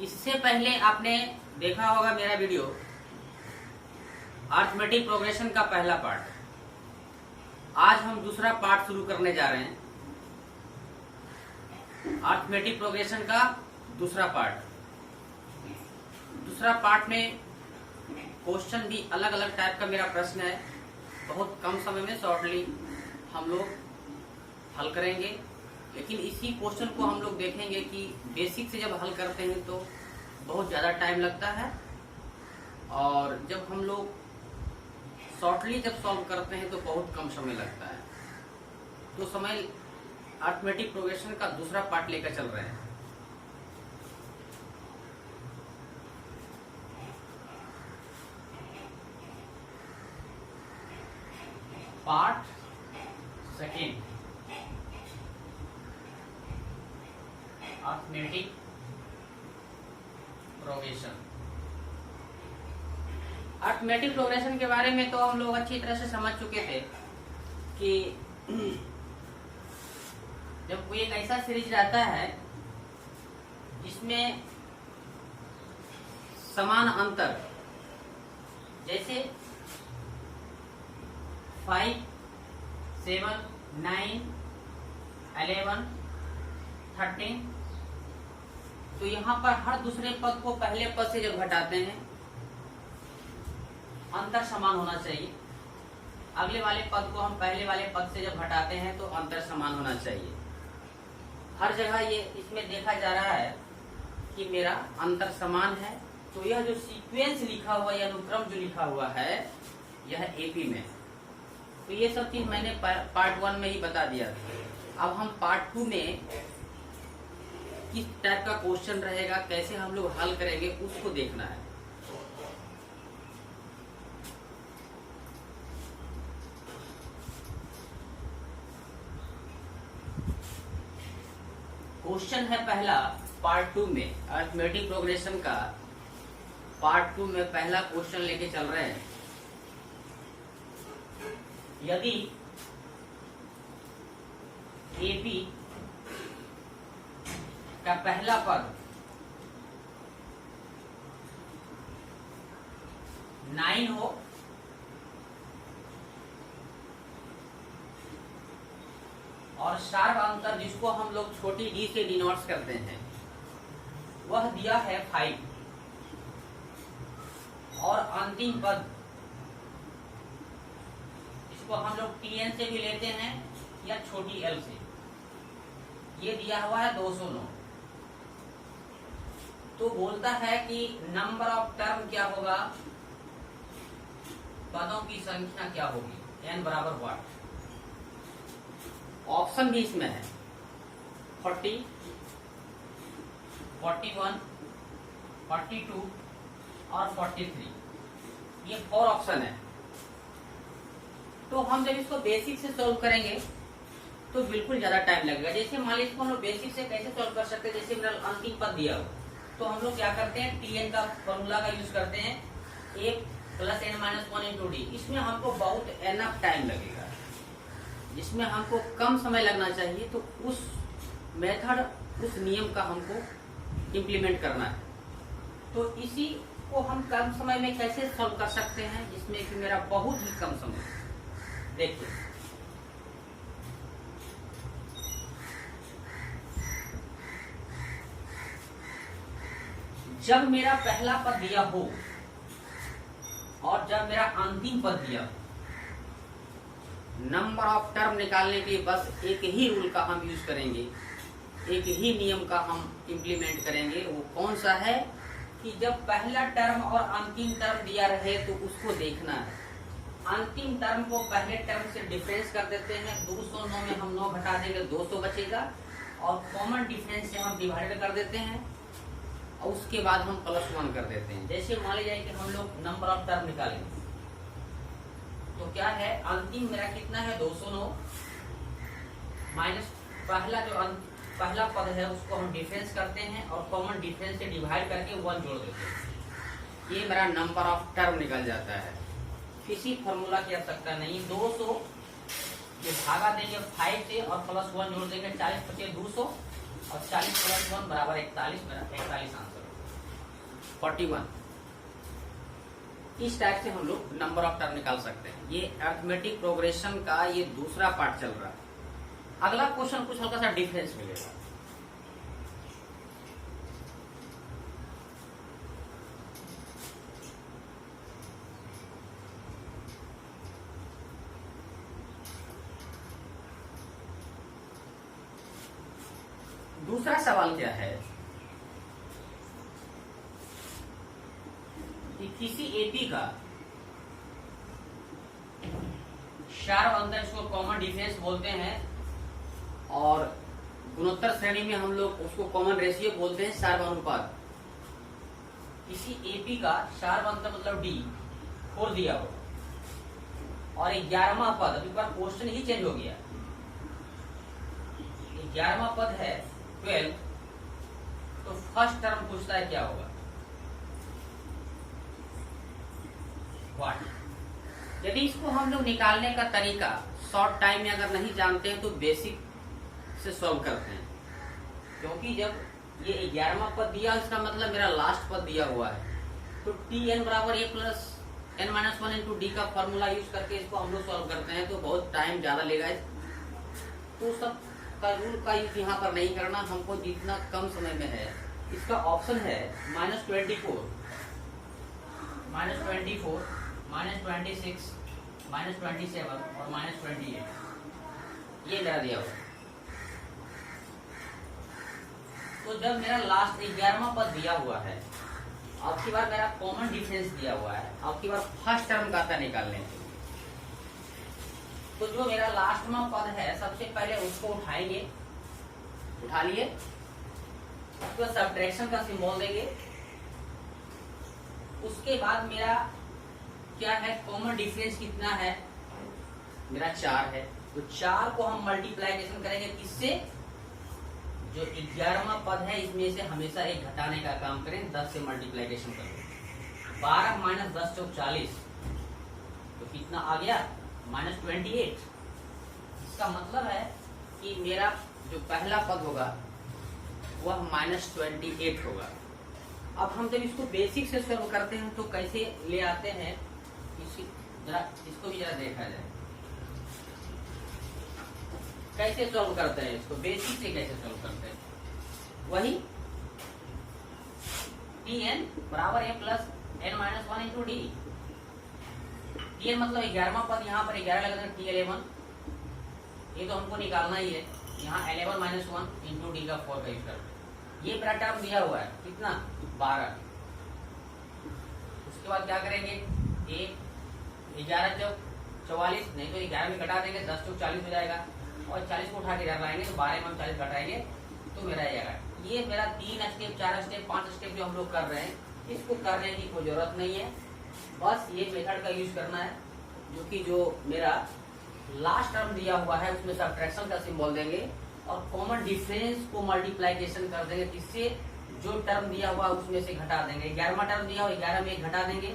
इससे पहले आपने देखा होगा मेरा वीडियो अर्थमेटिक प्रोग्रेशन का पहला पार्ट। आज हम दूसरा पार्ट शुरू करने जा रहे हैं, अर्थमेटिक प्रोग्रेशन का दूसरा पार्ट। दूसरा पार्ट में क्वेश्चन भी अलग अलग टाइप का मेरा प्रश्न है, बहुत कम समय में शॉर्टली हम लोग हल करेंगे। लेकिन इसी क्वेश्चन को हम लोग देखेंगे कि बेसिक से जब हल करते हैं तो बहुत ज़्यादा टाइम लगता है, और जब हम लोग शॉर्टली जब सॉल्व करते हैं तो बहुत कम समय लगता है। तो समय अर्थमेटिक प्रोग्रेशन का दूसरा पार्ट लेकर चल रहे हैं। Part second, arithmetic progression. Arithmetic progression के बारे में तो हम लोग अच्छी तरह से समझ चुके थे कि जब कोई एक ऐसा सीरीज रहता है जिसमें समान अंतर, जैसे 5, 7, 9, 11, 13, तो यहाँ पर हर दूसरे पद को पहले पद से जब घटाते हैं अंतर समान होना चाहिए। अगले वाले पद को हम पहले वाले पद से जब घटाते हैं तो अंतर समान होना चाहिए। हर जगह ये इसमें देखा जा रहा है कि मेरा अंतर समान है। तो यह जो सीक्वेंस लिखा हुआ, यह अनुक्रम जो लिखा हुआ है, यह एपी में। तो ये सब चीज मैंने पार्ट 1 में ही बता दिया था। अब हम पार्ट 2 में किस टाइप का क्वेश्चन रहेगा, कैसे हम लोग हल करेंगे, उसको देखना है। क्वेश्चन है पहला पार्ट 2 में, अर्थमेटिक प्रोग्रेशन का पार्ट 2 में पहला क्वेश्चन लेके चल रहे हैं। यदि एपी का पहला पद 9 हो और शार्प अंतर, जिसको हम लोग छोटी डी से डिनोट्स करते हैं, वह दिया है 5, और अंतिम पद इसको हम लोग TN से भी लेते हैं या छोटी l से, ये दिया हुआ है 209। तो बोलता है कि नंबर ऑफ टर्म क्या होगा, पदों की संख्या क्या होगी, n बराबर व्हाट। ऑप्शन भी इसमें है 40, 41, 42 और 43, ये 4 ऑप्शन है। तो हम जब इसको बेसिक से सॉल्व करेंगे तो बिल्कुल ज्यादा टाइम लगेगा। जैसे मान लीजिए इसको हम लोग बेसिक से कैसे सॉल्व कर सकते हैं, जैसे मेरा अंतिम पद दिया हो तो हम लोग क्या करते हैं, TN का फॉर्मूला का यूज करते हैं, a + n-1 इंटू डी। इसमें हमको बहुत एनफ टाइम लगेगा, जिसमें हमको कम समय लगना चाहिए। तो उस मेथड, उस नियम का हमको इम्प्लीमेंट करना है। तो इसी को हम कम समय में कैसे सॉल्व कर सकते हैं, जिसमें कि मेरा बहुत ही कम समय। देखिए, जब मेरा पहला पद दिया हो और जब मेरा अंतिम पद दिया हो, नंबर ऑफ टर्म निकालने के लिए बस एक ही रूल का हम यूज करेंगे, एक ही नियम का हम इम्प्लीमेंट करेंगे। वो कौन सा है कि जब पहला टर्म और अंतिम टर्म दिया रहे तो उसको देखना है। अंतिम टर्म को पहले टर्म से डिफरेंस कर देते हैं, 209 में हम 9 घटा देंगे, 200 बचेगा, और कॉमन डिफरेंस से हम डिवाइड कर देते हैं, और उसके बाद हम +1 कर देते हैं। जैसे मान लीजिए कि हम लोग नंबर ऑफ टर्म निकालेंगे तो क्या है, अंतिम मेरा कितना है 209 माइनस पहला पद है, उसको हम डिफरेंस करते हैं और कॉमन डिफरेंस से डिवाइड करके 1 जोड़ देते हैं। ये मेरा नंबर ऑफ टर्म निकल जाता है। किसी फॉर्मूला की आवश्यकता नहीं। 200 ये भागा देंगे 5 से और +1 जोड़ देंगे, 40 बचे 200 और 40 + 1 बराबर 41, मेरा 41 आंसर। 41। इस टाइप से हम लोग नंबर ऑफ टर्म निकाल सकते हैं। ये अरिथमेटिक प्रोग्रेशन का ये दूसरा पार्ट चल रहा है। अगला क्वेश्चन कुछ हल्का सा डिफरेंस मिलेगा। दूसरा सवाल क्या है कि किसी एपी का शार्प अंतर, इसको कॉमन डिफरेंस बोलते हैं, और गुणोत्तर श्रेणी में हम लोग उसको कॉमन रेशियो बोलते हैं, शार्प अनुपात। किसी एपी का शार्प अंतर मतलब डी 4 दिया हो और 11वां पद, अभी पर क्वेश्चन ही चेंज हो गया, 11वां पद है 12, तो फर्स्ट टर्म पूछता है क्या होगा, व्हाट। यदि इसको हम लोग निकालने का तरीका शॉर्ट टाइम में अगर नहीं जानते हैं तो बेसिक से सॉल्व करते हैं, क्योंकि जब ये 11वां पद दिया, इसका मतलब मेरा लास्ट पद दिया हुआ है, तो टी एन बराबर A plus N minus 1 into D का फॉर्मूला यूज करके इसको हम लोग सॉल्व करते हैं, तो बहुत टाइम ज्यादा लेगा। तो सब का रूल का यूज यहाँ पर नहीं करना, हमको जितना कम समय में है। इसका ऑप्शन है -24, -24, -26, -27 और -28, ये मेरा दिया हुआ है। तो जब मेरा लास्ट 11वां पद दिया हुआ है, अब की बार मेरा कॉमन डिफरेंस दिया हुआ है, अब की बार फर्स्ट टर्म का था निकालने के लिए, तो जो मेरा लास्ट में पद है सबसे पहले उसको उठाएंगे, उठा लिए, उसको सब्ट्रैक्शन का सिंबल देंगे। उसके बाद मेरा क्या है, कॉमन डिफरेंस कितना है, मेरा 4 है, तो 4 को हम मल्टीप्लाइकेशन करेंगे किससे, जो 11वां पद है इसमें से हमेशा एक घटाने का काम करें, 10 से मल्टीप्लाइकेशन करेंगे। 12 माइनस 10 चौक 40, तो कितना आ गया, -28। इसका मतलब है कि मेरा जो पहला पद होगा वह -28 होगा। अब हम जब इसको बेसिक से सॉल्व करते हैं तो कैसे ले आते हैं, इसको भी जरा देखा जाए, कैसे सॉल्व करते हैं इसको, बेसिक से कैसे सॉल्व करते हैं। वही टी एन बराबर A plus N minus 1 into D. T N मतलब 11वां पद, यहाँ पर 11 लगा टी 11, ये तो हमको निकालना ही है। यहाँ 11 माइनस 1 इंटू डी का 4 का यूज करते, ये मेरा टर्म दिया हुआ है कितना, 12। उसके बाद क्या करेंगे, 11 चौक 44, नहीं तो 11 में घटा देंगे, 10 चौक 40 हो जाएगा, और 40 को उठा के इधर लाएंगे तो 12 में 40 घटाएंगे तो मेरा आएगा। ये मेरा 3 स्टेप, 4 स्टेप, 5 स्टेप जो हम लोग कर रहे हैं, इसको करने की कोई जरूरत नहीं है, बस ये मेथड का यूज करना है, जो कि जो मेरा लास्ट टर्म दिया हुआ है उसमें सब्ट्रैक्शन का सिंबल देंगे और कॉमन डिफरेंस को मल्टीप्लाइकेशन कर देंगे, किससे, जो टर्म दिया हुआ उसमें से घटा देंगे। 11वां टर्म दिया हुआ 11 में घटा देंगे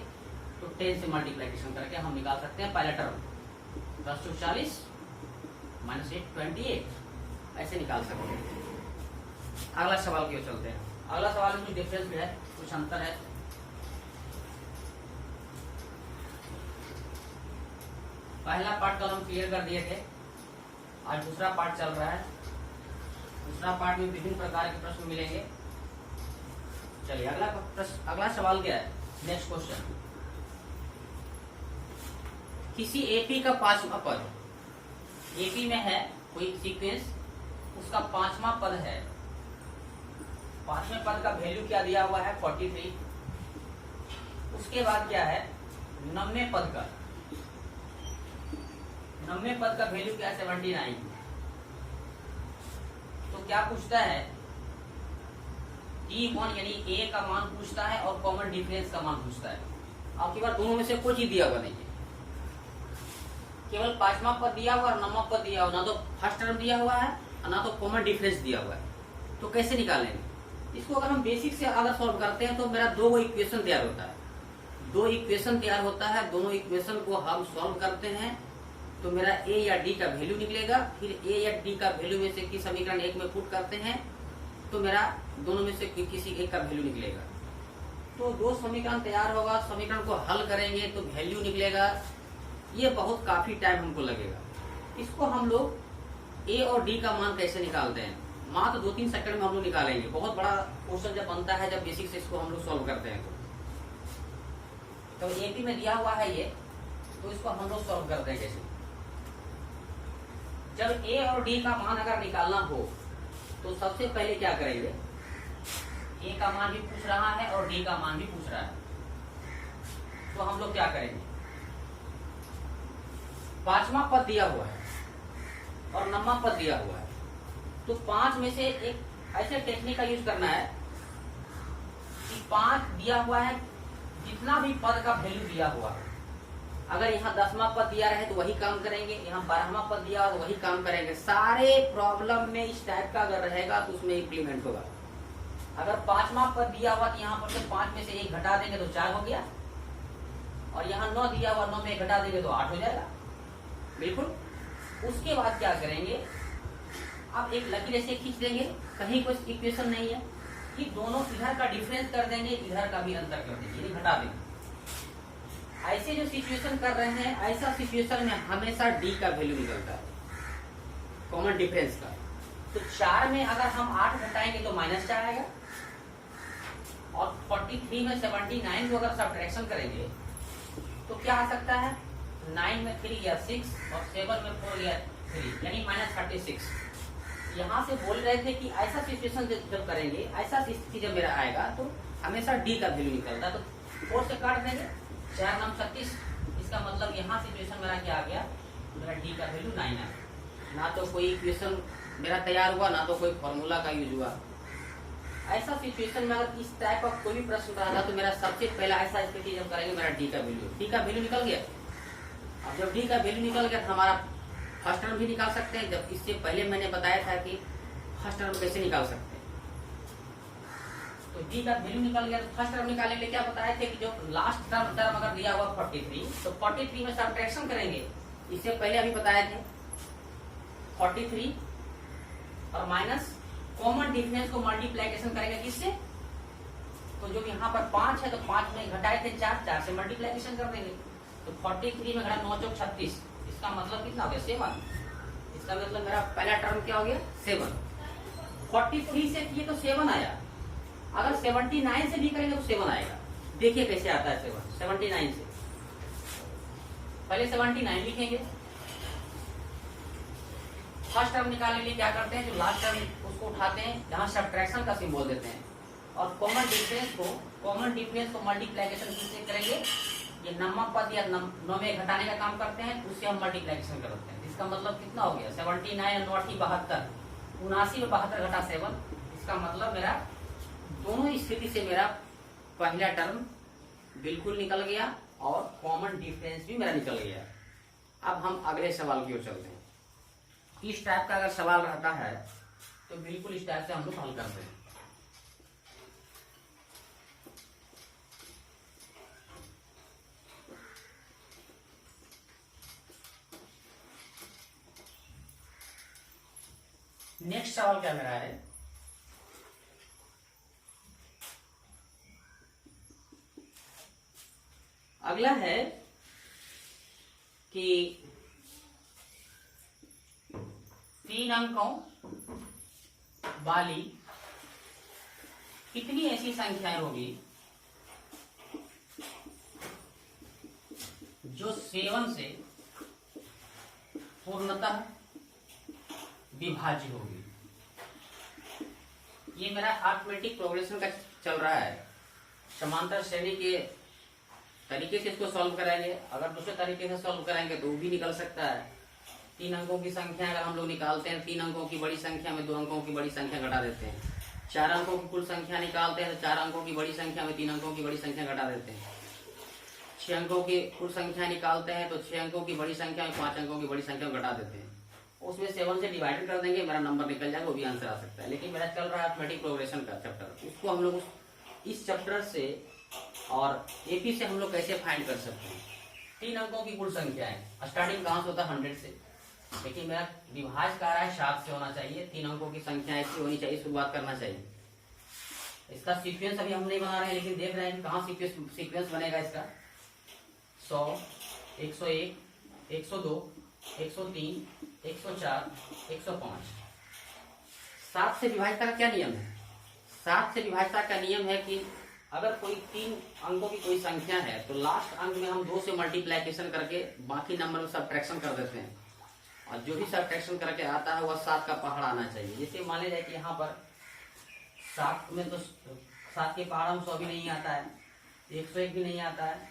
तो 10 से मल्टीप्लाइकेशन करके हम निकाल सकते हैं पहला टर्म, 10 चौक 40 माइनस 8 28, ऐसे निकाल सकते हैं। अगला सवाल की ओर चलते हैं। अगला सवाल में कुछ डिफरेंस भी है, कुछ अंतर है। पहला पार्ट कल हम क्लियर कर दिए थे, आज दूसरा पार्ट चल रहा है। दूसरा पार्ट में विभिन्न प्रकार के प्रश्न मिलेंगे। चलिए अगला प्रश्न, अगला सवाल क्या है, नेक्स्ट क्वेश्चन। किसी एपी का 5वां पद, एपी में है कोई सीक्वेंस, उसका 5वां पद है, 5वें पद का वैल्यू क्या दिया हुआ है, 43। उसके बाद क्या है, 9वें पद का, 9वें पद का वैल्यू क्या है, 79। तो क्या पूछता है, T1 यानी ए का मान पूछता है और कॉमन डिफरेंस का मान पूछता है। आपकी बार दोनों में से कोई चीज दिया हुआ नहीं है, केवल 5वां पद दिया हुआ और 9वां पद दिया हुआ, ना तो फर्स्ट टर्म दिया हुआ है और ना तो कॉमन डिफरेंस दिया हुआ है। तो कैसे निकालेंगे इसको, अगर हम बेसिक से अगर सॉल्व करते हैं तो मेरा 2 इक्वेशन तैयार होता है, 2 इक्वेशन तैयार होता है। दोनों इक्वेशन को हम सॉल्व करते हैं तो मेरा ए या डी का वैल्यू निकलेगा, फिर ए या डी का वैल्यू में से किसी समीकरण 1 में पुट करते हैं तो मेरा दोनों में से किसी एक का वैल्यू निकलेगा। तो दो समीकरण तैयार होगा, समीकरण को हल करेंगे तो वैल्यू निकलेगा, ये बहुत काफी टाइम हमको लगेगा। इसको हम लोग ए और डी का मान कैसे निकालते हैं, मात्र 2-3 सेकंड में हम लोग निकालेंगे। बहुत बड़ा क्वेश्चन जब बनता है, जब बेसिक से इसको हम लोग सॉल्व करते हैं तो एपी में दिया हुआ है ये, तो इसको हम लोग सॉल्व करते हैं कैसे। जब ए और डी का मान अगर निकालना हो तो सबसे पहले क्या करेंगे, ए का मान भी पूछ रहा है और डी का मान भी पूछ रहा है, तो हम लोग क्या करेंगे, पांचवा पद दिया हुआ है और नौवां पद दिया हुआ है, तो 5 में से एक ऐसे टेक्निक का यूज करना है कि 5 दिया हुआ है, जितना भी पद का वैल्यू दिया हुआ है, अगर यहाँ 10वां पद दिया रहे तो वही काम करेंगे, यहाँ 12वां पद दिया हो तो वही काम करेंगे। सारे प्रॉब्लम में इस टाइप का अगर रहेगा तो उसमें इम्प्लीमेंट होगा। अगर 5वां पद दिया हुआ तो यहाँ पर से 5 में से 1 घटा देंगे तो 4 हो गया, और यहाँ 9 दिया हुआ, 9 में 1 घटा देंगे तो 8 हो जाएगा। बिल्कुल। उसके बाद क्या करेंगे, आप एक लकीर ऐसे खींच देंगे, कहीं कोई इक्वेशन नहीं है कि दोनों इधर का डिफरेंस कर देंगे, इधर का भी अंतर कर देंगे, यानी घटा देंगे। ऐसे जो सिचुएशन कर रहे हैं, ऐसा सिचुएशन में हमेशा डी का वैल्यू निकलता है, कॉमन डिफरेंस का। तो 4 में अगर हम 8 घटाएंगे तो -4 आएगा, और 43 में 79 को अगर सब्ट्रैक्शन करेंगे तो क्या आ सकता है, 9 में 3 गया 6 और 7 में 4 गया 3, यानी -36। यहाँ से बोल रहे थे कि ऐसा सिचुएशन जब करेंगे, ऐसा स्थिति जब मेरा आएगा तो हमेशा डी का वैल्यू निकलता है। तो 4 से काट देंगे, 4 9 36, इसका मतलब यहाँ सिचुएशन मेरा क्या आ गया, मेरा डी का वैल्यू 9 है। ना तो कोई इक्वेशन मेरा तैयार हुआ, ना तो कोई फॉर्मूला का यूज हुआ। ऐसा सिचुएशन में अगर इस टाइप का कोई भी प्रश्न रहा तो मेरा सबसे पहला ऐसा स्थिति जब करेंगे, मेरा डी का वैल्यू निकल गया। अब जब डी का वैल्यू निकल गया तो हमारा फर्स्ट टर्म भी निकाल सकते हैं। जब इससे पहले मैंने बताया था कि फर्स्ट टर्म कैसे निकाल सकते हैं, तो डी का वैल्यू निकल गया तो फर्स्ट टर्म निकालने के लिए क्या बताए थे कि जो लास्ट टर्म अगर दिया हुआ 43, तो 43 में सब्ट्रैक्शन करेंगे। इससे पहले अभी बताए थे 43 और माइनस कॉमन डिफरेंस को मल्टीप्लीकेशन करेंगे किससे, तो जो यहाँ पर 5 है तो 5 में घटाए थे 4 से मल्टीप्लीकेशन कर देंगे, तो 43 में घटा 9 चौक 36, इसका मतलब कितना हो गया 7। इसका मतलब मेरा पहला टर्म क्या हो गया 7। 43 से किए तो 7 आया, अगर 79 से भी करेंगे तो 7 आएगा। देखिए कैसे आता है 7 79 से। पहले 79 लिखेंगे, फर्स्ट टर्म निकालने के लिए क्या करते हैं, जो लास्ट टर्म उसको उठाते हैं, जहां सब्ट्रैक्शन का सिंबल देते हैं, और कॉमन डिफरेंस को मल्टीप्लीकेशन किससे करेंगे, ये नम्मा पद या 9 में घटाने का काम करते हैं, उससे हम मल्टीप्लीकेशन करते हैं। इसका मतलब कितना हो गया 79 और 72, 79 में 72 घटा 7, इसका मतलब मेरा दोनों स्थिति से मेरा पहला टर्म बिल्कुल निकल गया और कॉमन डिफरेंस भी मेरा निकल गया। अब हम अगले सवाल की ओर चलते हैं। इस टाइप का अगर सवाल रहता है तो बिल्कुल इस टाइप से हम लोग हल करते हैं। नेक्स्ट सवाल क्या मेरा है, अगला है कि 3 अंकों वाली कितनी ऐसी संख्याएं होगी जो 7 से पूर्णतः विभाज्य होगी। ये मेरा अरिथमेटिक प्रोग्रेशन का चल रहा है, समांतर श्रेणी के तरीके से इसको सॉल्व कराएंगे। अगर दूसरे तरीके से सॉल्व कराएंगे तो वो भी निकल सकता है। 3 अंकों की संख्या अगर हम लोग निकालते हैं, 3 अंकों की बड़ी संख्या में 2 अंकों की बड़ी संख्या घटा देते हैं। 4 अंकों की कुल संख्या निकालते हैं तो 4 अंकों की बड़ी संख्या में 3 अंकों की बड़ी संख्या घटा देते हैं। 6 अंकों की कुल संख्या निकालते हैं तो 6 अंकों की बड़ी संख्या में 5 अंकों की बड़ी संख्या घटा देते हैं। उसमें 7 से डिवाइड कर देंगे, मेरा नंबर निकल जाएगा, वो भी आंसर आ सकता है। लेकिन मेरा चल रहा है अरिथमेटिक प्रोग्रेशन का चैप्टर, उसको हम लोग इस चैप्टर से और एपी से हम लोग कैसे फाइंड कर सकते हैं। 3 अंकों की कुल संख्या है, स्टार्टिंग कहां से होता है 100 से, लेकिन मेरा विभाज्य का रहा है 7 से होना चाहिए। 3 अंकों की संख्या ऐसी होनी चाहिए, शुरुआत करना चाहिए। इसका सीक्वेंस अभी हम नहीं बना रहे हैं, लेकिन देख रहे हैं कहाँ सीक्वेंस बनेगा इसका। 100, 101, 102, 103, 104, 105। 7 से विभाज्यता का क्या नियम है? 7 से विभाज्यता का नियम है कि अगर कोई 3 अंकों की कोई संख्या है तो लास्ट अंक में हम 2 से मल्टीप्लीकेशन करके बाकी नंबर में सब्ट्रैक्शन कर देते हैं, और जो भी सब्ट्रैक्शन करके आता है वह 7 का पहाड़ आना चाहिए। जैसे मान लिया जाए कि यहाँ पर 7 में तो 7 के पहाड़ में 100 भी नहीं आता है, 101 भी नहीं आता है,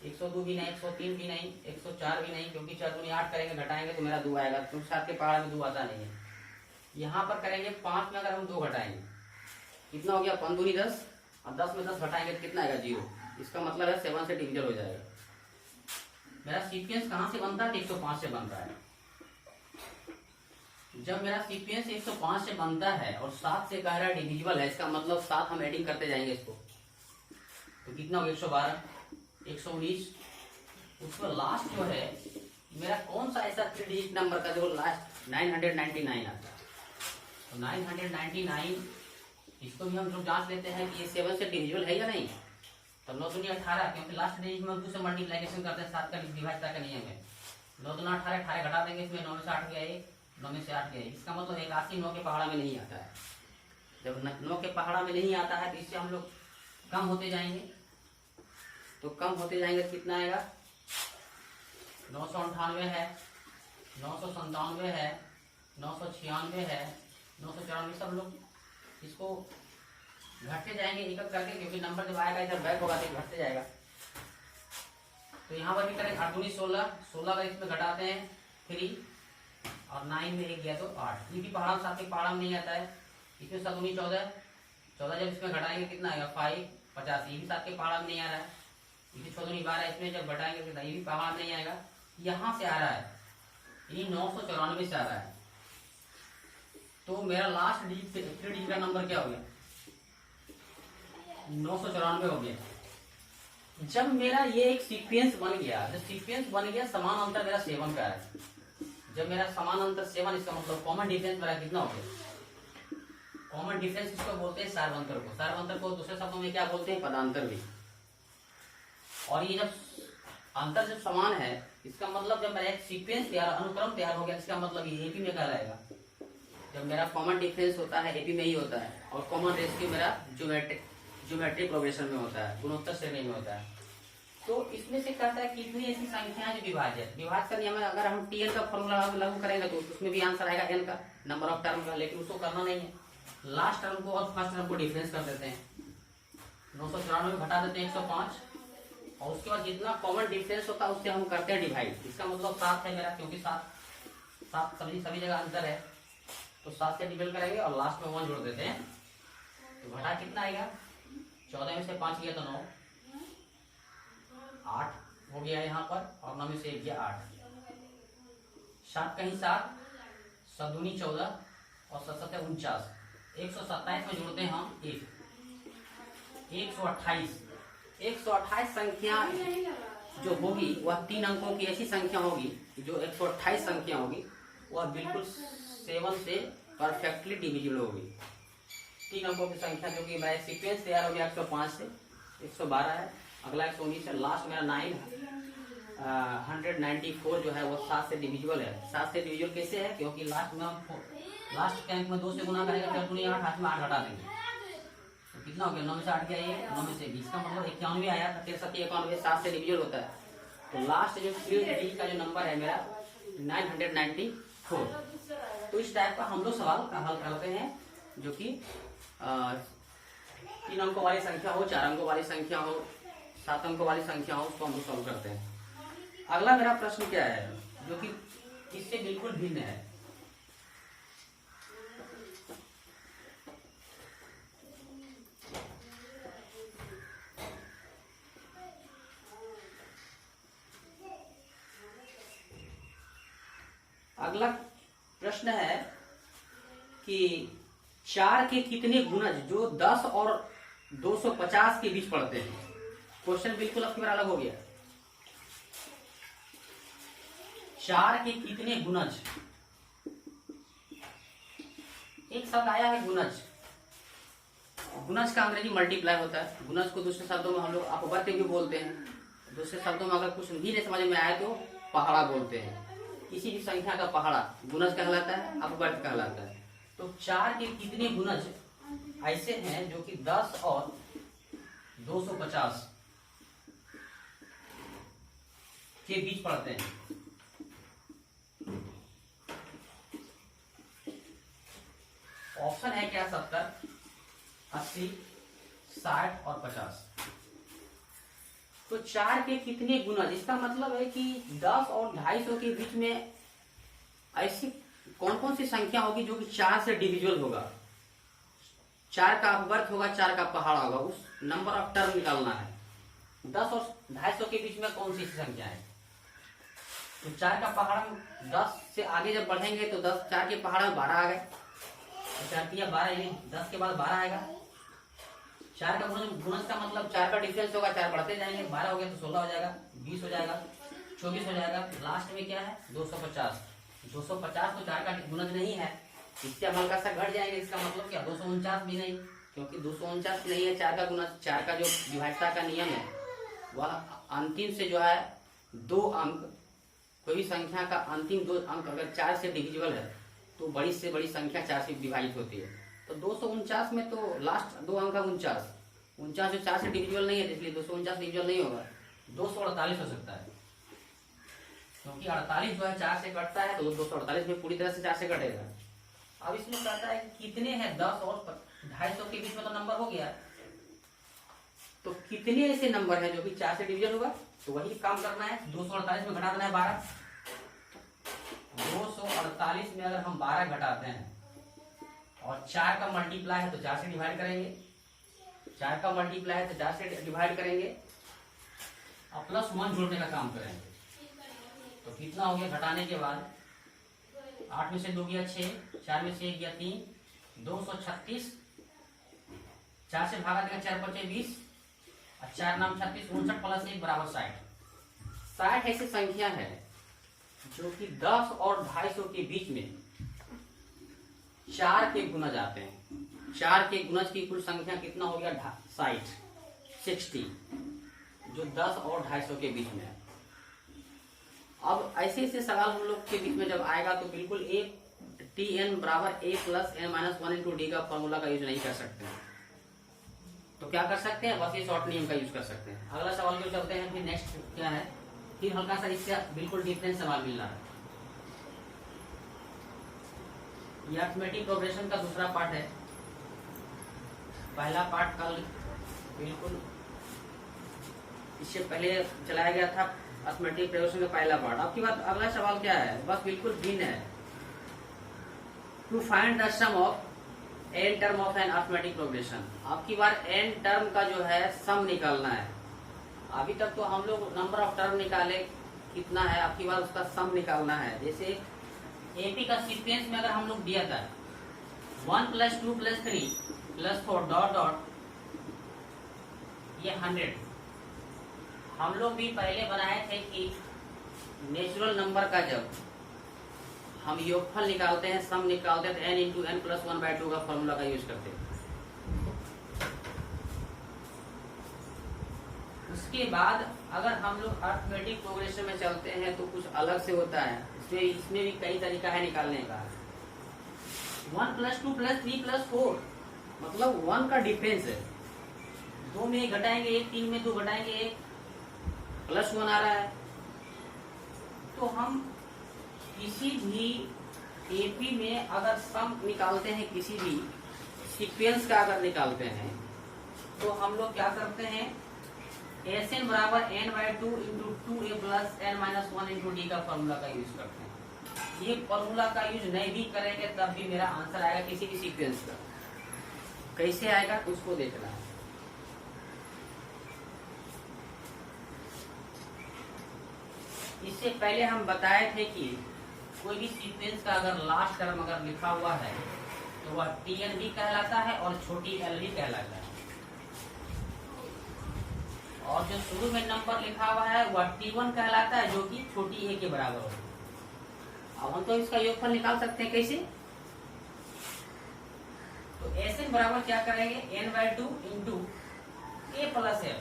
102 भी नहीं, 103 भी नहीं, 104 भी नहीं, क्योंकि 4 दूनी 8 करेंगे घटाएंगे तो मेरा 2 आएगा, क्योंकि 7 के पहाड़ में 2 आता नहीं है। यहाँ पर करेंगे 5 में अगर हम 2 घटाएंगे कितना हो गया, 5 दूनी 10, और 10 में 10 घटाएंगे तो कितना आएगा, 0। इसका मतलब है 7 से डिविजल हो जाएगा। मेरा सीक्वेंस कहाँ से बनता है, 105 से बनता है। जब मेरा सीक्वेंस 105 से बनता है और 7 से कह रहा है डिविजिबल है, इसका मतलब 7 हम एडिंग करते जाएंगे इसको, तो कितना होगा, 112, 119। उसका लास्ट जो है मेरा कौन सा ऐसा 3 डिजिट नंबर का जो लास्ट 999 आता है, तो 999 इसको भी हम जो जांच लेते हैं कि ये 7 से डिविजिबल है या नहीं। तो 9 दूनी 18, क्योंकि लास्ट डिजिट में 2 से मल्टीप्लीकेशन करते हैं, 7 का विभाज्यता का नियम है। 9 दूना 18, 18 घटा देंगे, इसमें 9 में से 8 गया 1, 9 में से 8 गया 1, इसका मतलब 81 9 के पहाड़ा में नहीं आता है। जब 9 के पहाड़ा में नहीं आता है तो इससे हम लोग कम होते जाएंगे, तो कम होते जाएंगे कितना आएगा, 998 है, 997 है, 996 है, 994, सब लोग इसको घटते जाएंगे एक एक करके, क्योंकि नंबर जब आएगा इधर बैक होगा तो घटते जाएगा। तो यहाँ पर भी करें 8 दूनी 16, 16 का इसमें घटाते हैं 3, और 9 में 1 गया तो 8। ये भी पहाड़ा 7 के पहाड़ा में नहीं आता है। इसमें 7 दूनी 14, 14 जब इसमें घटाएंगे कितना आएगा, 5, 50। ये भी 7 के पहाड़ा में नहीं आ रहा है। ये 6 दूनी 12, इसमें जब घटाएंगे कितना, ये भी पहाड़ा में नहीं आएगा। यहाँ से आ रहा है, ये 994 से आ रहा है। तो मेरा लास्ट डिजिट 3 डिजिट का नंबर क्या हो गया, 994 हो गया। जब मेरा ये एक सीक्वेंस बन गया, जब सीक्वेंस बन गया, समान अंतर मेरा 7 का है। जब मेरा समान अंतर 7, इसका मतलब कॉमन डिफरेंस मेरा कितना हो गया। कॉमन डिफरेंस इसको बोलते हैं सार्वंतर को। सार्वंतर को दूसरे शब्दों में क्या बोलते हैं, पदांतर भी। और ये जब अंतर जब समान है, इसका मतलब जब मेरा एक सीक्वेंस तैयार, अनुक्रम तैयार हो गया, इसका मतलब ये एपी में कहलाएगा। जब मेरा कॉमन डिफरेंस होता है एपी में ही होता है, और कॉमन रेशियो मेरा ज्योमेट्रिक प्रोग्रेशन में होता है, गुणोत्तर श्रेणी में होता है। तो इसमें से कहता है कितनी ऐसी संख्याएं जो विभाज्य का नियम है। अगर हम टीएन का फॉर्मूला लागू करेंगे तो उसमें भी आंसर आएगा एन का, नंबर ऑफ टर्म का, लेकिन उसको करना नहीं है। लास्ट टर्म को और फर्स्ट टर्म को डिफरेंस कर देते हैं, 994 घटा देते हैं 105, और उसके बाद जितना कॉमन डिफरेंस होता है उससे हम करते हैं डिवाइड। इसका मतलब 7 है मेरा, क्योंकि 7 सभी जगह अंतर है, तो 7 से डिवाइड करेंगे और लास्ट में 1 जोड़ देते हैं, तो घटा कितना आएगा, 14 में से 5 गया तो 9, 8 हो गया यहाँ पर, और 9 में से 1 गया 8, 7 कहीं 7, 7 दूनी 14, और 7 7 49, 127 में जोड़ते हैं हम 128। 128 संख्या जो होगी वह 3 अंकों की ऐसी संख्या होगी, जो 128 संख्या होगी वह बिल्कुल 7 से परफेक्टली डिविजिबल होगी। 3 अंकों की संख्या, जो कि मेरा सीक्वेंस तैयार हो गया 105 से 112 है, अगला 119 है, लास्ट मेरा 994 जो है वो 7 से डिविजिबल है। 7 से डिविजिबल कैसे है, क्योंकि लास्ट में हम लास्ट के अंक में 2 से गुना करेंगे, 4 दूनी 8, 8 में 8 घटा देंगे, तो कितना हो गया, 9 में से 8 गया, 9 में से 20 का मतलब 91 आया, 93 91, 7 से डिविजिबल होता है। तो लास्ट जो 3 डिजिट का जो नंबर है मेरा 994। तो इस टाइप का हम लोग सवाल का हल करते हैं, जो कि 3 अंकों वाली संख्या हो, 4 अंकों वाली संख्या हो, 7 अंकों वाली संख्या हो, उसको हम लोग सॉल्व करते हैं। अगला मेरा प्रश्न क्या है, जो कि इससे बिल्कुल भिन्न है। अगला प्रश्न है कि 4 के कितने गुणज जो 10 और 250 के बीच पड़ते हैं। क्वेश्चन बिल्कुल आपकी बार अलग हो गया। 4 के कितने गुणज, एक शब्द आया है गुणज, गुणज का अंग्रेजी मल्टीप्लाई होता है। गुणज को दूसरे शब्दों में हम लोग अपवर्त भी बोलते हैं। दूसरे शब्दों में अगर कुछ भी नहीं समझ में आए तो पहाड़ा बोलते हैं। किसी भी संख्या का पहाड़ा गुणज कहलाता है, अपवर्त कहलाता है। तो 4 के कितने गुणज ऐसे हैं जो कि 10 और 250 के बीच पड़ते हैं? ऑप्शन है क्या? 70, 80, 60 और 50। तो 4 के कितने गुणज, इसका मतलब है कि 10 और 250 के बीच में ऐसी कौन कौन सी संख्या होगी जो कि 4 से डिविजिबल होगा, 4 का अपवर्त होगा, 4 का पहाड़ा होगा, उस नंबर ऑफ टर्म निकालना है। 10 और 250 के बीच में कौन सी संख्या है? तो 4 का पहाड़ा 10 से आगे जब बढ़ेंगे तो 10, 4 के पहाड़ा में 12 आ गए, तो 4 तिया 12, यानी 10 के बाद 12 आएगा। 4 का गुणज का मतलब 4 का डिफरेंस होगा, 4 बढ़ते जाएंगे, 12 हो गया तो 16 हो जाएगा, 20 हो जाएगा, 24 हो जाएगा, लास्ट में क्या है? 250। 250 तो 4 का गुणज नहीं है, इससे हम हल्का सा घट जाएंगे। इसका मतलब क्या? 249 भी नहीं, क्योंकि 249 नहीं है 4 का गुणज। 4 का जो विभाज्यता का नियम है वह अंतिम से जो है 2 अंक, कोई भी संख्या का अंतिम 2 अंक अगर 4 से डिविजिबल है तो बड़ी से बड़ी संख्या 4 से विभाजित होती है। तो 249 में तो लास्ट 2 अंक का 49, 49 जो 4 से डिविजिबल नहीं है, इसलिए 249 डिविजिबल नहीं होगा, 248 हो सकता है, क्योंकि 48 जो है 4 से कटता है, तो 248 में पूरी तरह से 4 से कटेगा। अब इसमें कहता है कि कितने हैं 10 और 250 के बीच में, तो नंबर हो गया, तो कितने ऐसे नंबर हैं जो कि 4 से डिविजन होगा? तो वही काम करना है, 248 में घटा देना है 12। 248 में अगर हम 12 घटाते हैं और 4 का मल्टीप्लाई है तो 4 से डिवाइड करेंगे, 4 का मल्टीप्लाई है तो 4 से डिवाइड करेंगे और +1 जोड़ने का काम करेंगे। तो कितना हो गया घटाने के बाद? 8 में से 2 गया 6, 4 में से 1 गया 3, 236, 4 से भागा देगा 4 बचे 20 और 4 नाम 36, 59 + 1 = 60। 60 ऐसी संख्या है जो कि 10 और 250 के बीच में 4 के गुणज आते हैं। 4 के गुणज की कुल संख्या कितना हो गया? 60, जो 10 और 250 के बीच में है। अब ऐसे ऐसे सवाल हम लोग के बीच में जब आएगा तो बिल्कुल Tn = a + n - 1 × d का फॉर्मूला का यूज नहीं कर सकते हैं। तो क्या कर सकते हैं? बस ये शॉर्ट नियम का यूज कर सकते हैं। अगला सवाल जो चलते हैं, फिर नेक्स्ट क्या है, फिर हल्का सा इससे बिल्कुल डिफरेंट सवाल मिल रहा है। ये अरिथमेटिक प्रोग्रेशन का दूसरा पार्ट है। पहला पार्ट कल बिल्कुल इससे पहले चलाया गया था, अरिथमेटिक प्रोग्रेशन का पहला पार्ट। अब की बात अगला सवाल क्या है, बस बिल्कुल भिन्न है। To find the sum of n term of an arithmetic progression. आपकी बार n टर्म का जो है सम निकालना है। अभी तक तो हम लोग नंबर ऑफ टर्म निकाले कितना है, आपकी बार उसका सम निकालना है। जैसे एपी का सीक्वेंस में अगर हम लोग दिया था 1 + 2 + 3 + 4 डॉट डॉट ये 100, हम लोग भी पहले बनाए थे कि नेचुरल नंबर का जब हम योगफल निकालते हैं, सम निकालते हैं, तो n × n + 1/2 का फॉर्मूला का यूज करते हैं। उसके बाद अगर हम लोग अरिथमेटिक प्रोग्रेशन में चलते हैं तो कुछ अलग से होता है। इसमें भी कई तरीका है निकालने का। 1 + 2 + 3 + 4 मतलब 1 का डिफरेंस है, 2 में 1 घटाएंगे 1, 3 में 2 घटाएंगे 1, +1 आ रहा है। तो हम किसी भी एपी में अगर सम निकालते हैं, किसी भी सीक्वेंस का अगर निकालते हैं, तो हम लोग क्या करते हैं, Sn = n/2 × 2a + n - 1 × d का फॉर्मूला का यूज करते हैं। ये फॉर्मूला का यूज नहीं भी करेंगे तब भी मेरा आंसर आएगा किसी भी सीक्वेंस का। कैसे आएगा उसको देखना है। इससे पहले हम बताए थे कि कोई भी सीक्वेंस का अगर लास्ट टर्म अगर लिखा हुआ है तो वह Tn भी कहलाता है और छोटी l भी कहलाता है, और जो शुरू में नंबर लिखा हुआ है वह T1 कहलाता है, जो कि छोटी a के बराबर हो। अब हम तो इसका योगफल निकाल सकते हैं। कैसे? तो तो एस एन बराबर क्या करेंगे, n/2 इंटू ए प्लस एफ,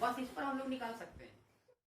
बस इस पर हम लोग निकाल सकते हैं।